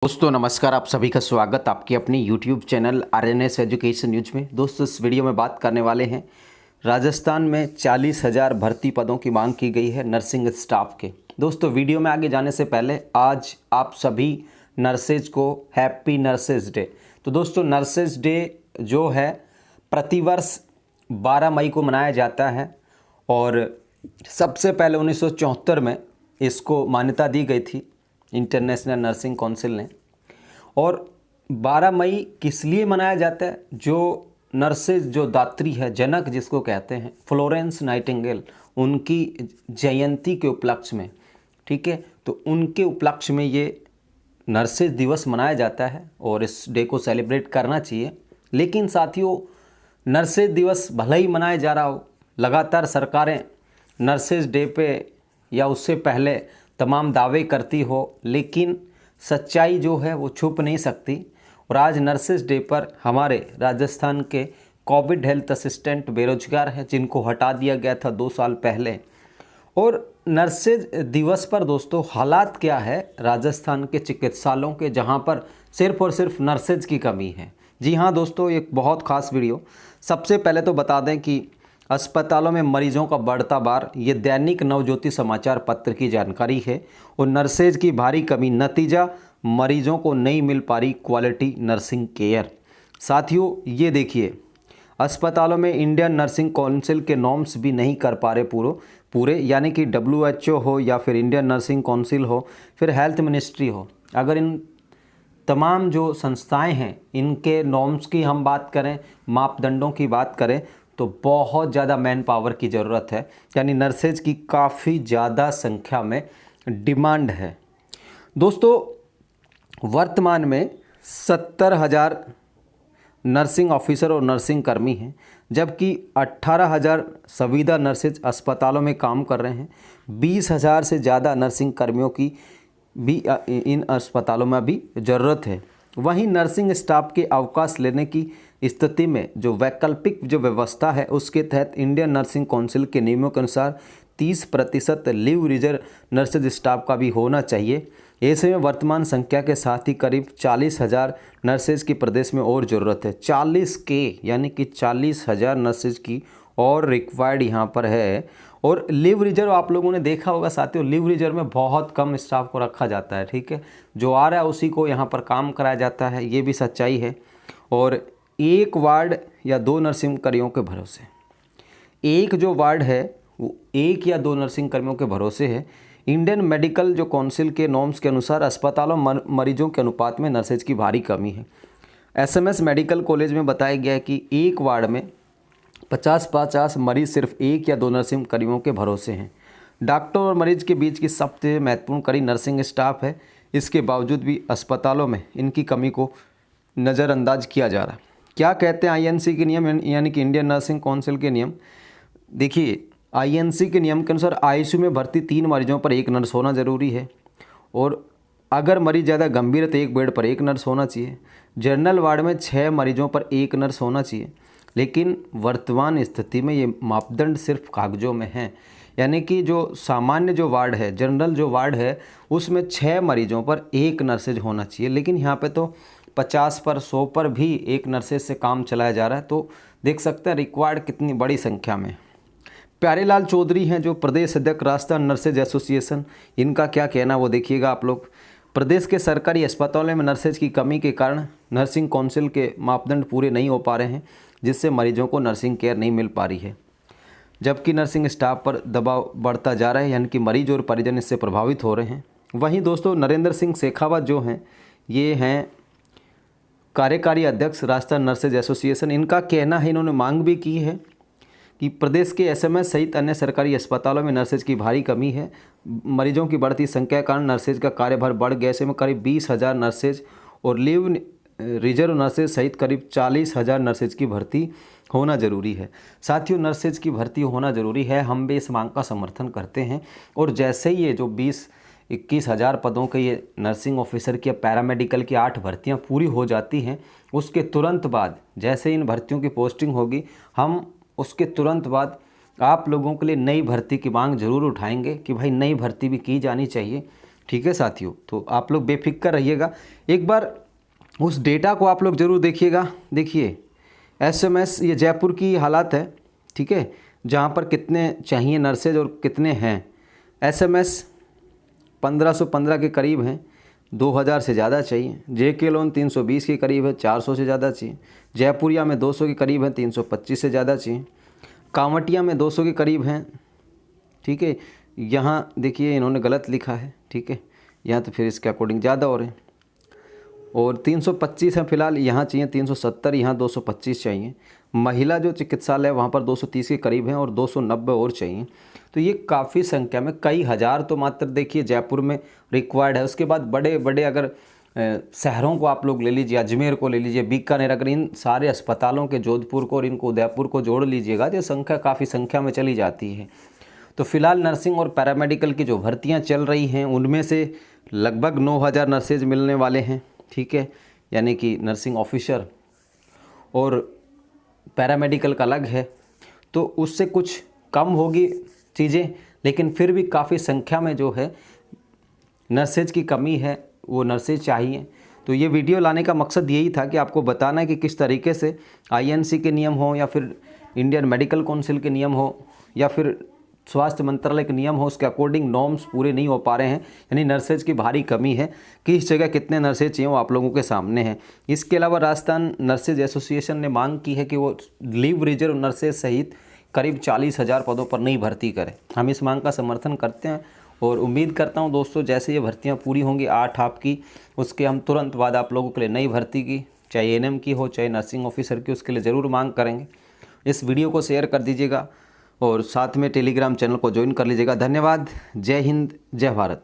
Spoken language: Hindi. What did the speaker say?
दोस्तों नमस्कार, आप सभी का स्वागत आपके अपने YouTube channel RNS education news में। दोस्तों इस वीडियो में बात करने वाले हैं राजस्थान में 40,000 भर्ती पदों की मांग की गई है नर्सिंग स्टाफ के। दोस्तों वीडियो में आगे जाने से पहले आज आप सभी नर्सेज को हैप्पी नर्सेज डे। तो दोस्तों नर्सेज डे जो है प्रतिवर्ष 12 मई को मनाया जाता है और सबसे पहले 1974 में इसको मान्यता दी गई थी इंटरनेशनल नर्सिंग काउंसिल ने। और 12 मई किस लिए मनाया जाता है? जो नर्सेज जो दात्री है, जनक जिसको कहते हैं, फ्लोरेंस नाइटिंगेल, उनकी जयंती के उपलक्ष्य में, ठीक है, तो उनके उपलक्ष्य में ये नर्सेज दिवस मनाया जाता है और इस डे को सेलिब्रेट करना चाहिए। लेकिन साथियों, नर्सेज दिवस भले ही मनाया जा रहा हो, लगातार सरकारें नर्सेज डे पे या उससे पहले तमाम दावे करती हो, लेकिन सच्चाई जो है वो छुप नहीं सकती। और आज नर्सेज डे पर हमारे राजस्थान के कोविड हेल्थ असिस्टेंट बेरोजगार हैं, जिनको हटा दिया गया था 2 साल पहले। और नर्सेज दिवस पर दोस्तों हालात क्या है राजस्थान के चिकित्सालयों के, जहां पर सिर्फ और सिर्फ नर्सेज की कमी है। जी हाँ दोस्तों, एक बहुत खास वीडियो। सबसे पहले तो बता दें कि अस्पतालों में मरीजों का बढ़ता भार, ये दैनिक नवज्योति समाचार पत्र की जानकारी है। और नर्सेज की भारी कमी, नतीजा मरीजों को नहीं मिल पा रही क्वालिटी नर्सिंग केयर। साथियों ये देखिए, अस्पतालों में इंडियन नर्सिंग काउंसिल के नॉर्म्स भी नहीं कर पा रहे पूरे, यानी कि WHO हो या फिर इंडियन नर्सिंग काउंसिल हो, फिर हेल्थ मिनिस्ट्री हो, अगर इन तमाम जो संस्थाएं हैं इनके नॉर्म्स की हम बात करें, मापदंडों की बात करें, तो बहुत ज़्यादा मैन पावर की ज़रूरत है। यानी नर्सेज की काफ़ी ज़्यादा संख्या में डिमांड है। दोस्तों वर्तमान में 70,000 नर्सिंग ऑफिसर और नर्सिंग कर्मी हैं, जबकि 18,000 संविदा नर्सेज अस्पतालों में काम कर रहे हैं। 20,000 से ज़्यादा नर्सिंग कर्मियों की भी इन अस्पतालों में अभी ज़रूरत है। वहीं नर्सिंग स्टाफ के अवकाश लेने की स्थिति में जो वैकल्पिक जो व्यवस्था है, उसके तहत इंडियन नर्सिंग काउंसिल के नियमों के अनुसार 30% लीव रिजर्व नर्सेज स्टाफ का भी होना चाहिए। ऐसे में वर्तमान संख्या के साथ ही करीब 40,000 नर्सेज की प्रदेश में और ज़रूरत है। 40 के यानी कि 40,000 नर्सेज की और रिक्वायर्ड यहाँ पर है। और लीव रिजर्व आप लोगों ने देखा होगा साथियों, लीव रिजर्व में बहुत कम स्टाफ को रखा जाता है, ठीक है, जो आ रहा है उसी को यहाँ पर काम कराया जाता है, ये भी सच्चाई है। और एक वार्ड या 2 नर्सिंग कर्मियों के भरोसे, एक जो वार्ड है वो 1 या 2 नर्सिंग कर्मियों के भरोसे है। इंडियन मेडिकल जो काउंसिल के नॉर्म्स के अनुसार अस्पतालों मरीजों के अनुपात में नर्सेज की भारी कमी है। SMS मेडिकल कॉलेज में बताया गया है कि एक वार्ड में 50-50 मरीज सिर्फ 1 या 2 नर्सिंग कर्मियों के भरोसे हैं। डॉक्टर और मरीज के बीच की सबसे महत्वपूर्ण कड़ी नर्सिंग स्टाफ है। इसके बावजूद भी अस्पतालों में इनकी कमी को नज़रअंदाज किया जा रहा है। क्या कहते हैं INC के नियम, यानी कि इंडियन नर्सिंग काउंसिल के नियम? देखिए, INC के नियम के अनुसार ICU में भर्ती 3 मरीजों पर 1 नर्स होना ज़रूरी है। और अगर मरीज ज़्यादा गंभीर है तो 1 बेड पर 1 नर्स होना चाहिए। जनरल वार्ड में 6 मरीजों पर 1 नर्स होना चाहिए। लेकिन वर्तमान स्थिति में ये मापदंड सिर्फ कागजों में हैं, यानी कि जो सामान्य जो वार्ड है, जनरल जो वार्ड है, उसमें 6 मरीजों पर 1 नर्सेज होना चाहिए। लेकिन यहाँ पे तो 50 पर 100 पर भी 1 नर्सेज से काम चलाया जा रहा है। तो देख सकते हैं रिक्वायर्ड कितनी बड़ी संख्या में। प्यारेलाल चौधरी हैं जो प्रदेश अध्यक्ष राजस्थान नर्सेज एसोसिएशन, इनका क्या कहना वो देखिएगा आप लोग। प्रदेश के सरकारी अस्पतालों में नर्सेज की कमी के कारण नर्सिंग काउंसिल के मापदंड पूरे नहीं हो पा रहे हैं, जिससे मरीजों को नर्सिंग केयर नहीं मिल पा रही है, जबकि नर्सिंग स्टाफ पर दबाव बढ़ता जा रहा है, यानी कि मरीज और परिजन इससे प्रभावित हो रहे हैं। वहीं दोस्तों नरेंद्र सिंह शेखावत जो हैं, ये हैं कार्यकारी अध्यक्ष राजस्थान नर्सेज एसोसिएशन। इनका कहना है, इन्होंने मांग भी की है कि प्रदेश के SMS सहित अन्य सरकारी अस्पतालों में नर्सेज की भारी कमी है। मरीजों की बढ़ती संख्या के कारण नर्सेज का कार्यभार बढ़ गया। ऐसे में करीब 20,000 नर्सेज और लीव रिजर्व नर्सेज सहित करीब 40,000 नर्सेज की भर्ती होना ज़रूरी है। साथियों नर्सेज की भर्ती होना ज़रूरी है, हम भी इस मांग का समर्थन करते हैं। और जैसे ही ये जो 20-21,000 पदों के ये नर्सिंग ऑफिसर की, पैरामेडिकल की 8 भर्तियां पूरी हो जाती हैं, उसके तुरंत बाद जैसे इन भर्तियों की पोस्टिंग होगी, हम उसके तुरंत बाद आप लोगों के लिए नई भर्ती की मांग ज़रूर उठाएंगे कि भाई नई भर्ती भी की जानी चाहिए। ठीक है साथियों, तो आप लोग बेफिक्र रहिएगा। एक बार उस डेटा को आप लोग ज़रूर देखिएगा। देखिए एसएमएस, ये जयपुर की हालात है, ठीक है, जहाँ पर कितने चाहिए नर्सेज और कितने हैं। एसएमएस 1515 के करीब हैं, 2000 से ज़्यादा चाहिए। जेके लोन 320 के करीब है, 400 से ज़्यादा चाहिए। जयपुरिया में 200 के करीब है, 325 से ज़्यादा चाहिए। कांवटिया में 200 के करीब हैं, ठीक है। यहाँ देखिए इन्होंने गलत लिखा है, ठीक है, यहाँ तो फिर इसके अकॉर्डिंग ज़्यादा हो रहे हैं। और 325 हैं फिलहाल, यहाँ चाहिए 370, यहाँ 225 चाहिए। महिला जो चिकित्सालय है वहाँ पर 230 के करीब हैं और 290 और चाहिए। तो ये काफ़ी संख्या में, कई हज़ार तो मात्र देखिए जयपुर में रिक्वायर्ड है। उसके बाद बड़े बड़े अगर शहरों को आप लोग ले लीजिए, अजमेर को ले लीजिए, बीकानेर, अगर इन सारे अस्पतालों के जोधपुर को और इनको उदयपुर को जोड़ लीजिएगा तो ये संख्या काफ़ी संख्या में चली जाती है। तो फिलहाल नर्सिंग और पैरामेडिकल की जो भर्तियां चल रही हैं उनमें से लगभग 9000 नर्सेज मिलने वाले हैं, ठीक है, यानी कि नर्सिंग ऑफिसर, और पैरामेडिकल का अलग है, तो उससे कुछ कम होगी चीज़ें, लेकिन फिर भी काफ़ी संख्या में जो है नर्सेज की कमी है, वो नर्सेज चाहिए। तो ये वीडियो लाने का मकसद यही था कि आपको बताना है कि किस तरीके से आईएनसी के नियम हो या फिर इंडियन मेडिकल काउंसिल के नियम हो या फिर स्वास्थ्य मंत्रालय के नियम हो, उसके अकॉर्डिंग नॉर्म्स पूरे नहीं हो पा रहे हैं, यानी नर्सेज की भारी कमी है। किस जगह कितने नर्सेज चाहिए वो आप लोगों के सामने है। इसके अलावा राजस्थान नर्सेज एसोसिएशन ने मांग की है कि वो लीव रिजर्व नर्सेज सहित करीब 40,000 पदों पर नई भर्ती करें। हम इस मांग का समर्थन करते हैं और उम्मीद करता हूं दोस्तों जैसे ये भर्तियां पूरी होंगी 8 आपकी, उसके हम तुरंत बाद आप लोगों के लिए नई भर्ती की, चाहे एएनएम की हो चाहे नर्सिंग ऑफिसर की, उसके लिए ज़रूर मांग करेंगे। इस वीडियो को शेयर कर दीजिएगा और साथ में टेलीग्राम चैनल को ज्वाइन कर लीजिएगा। धन्यवाद। जय हिंद, जय भारत।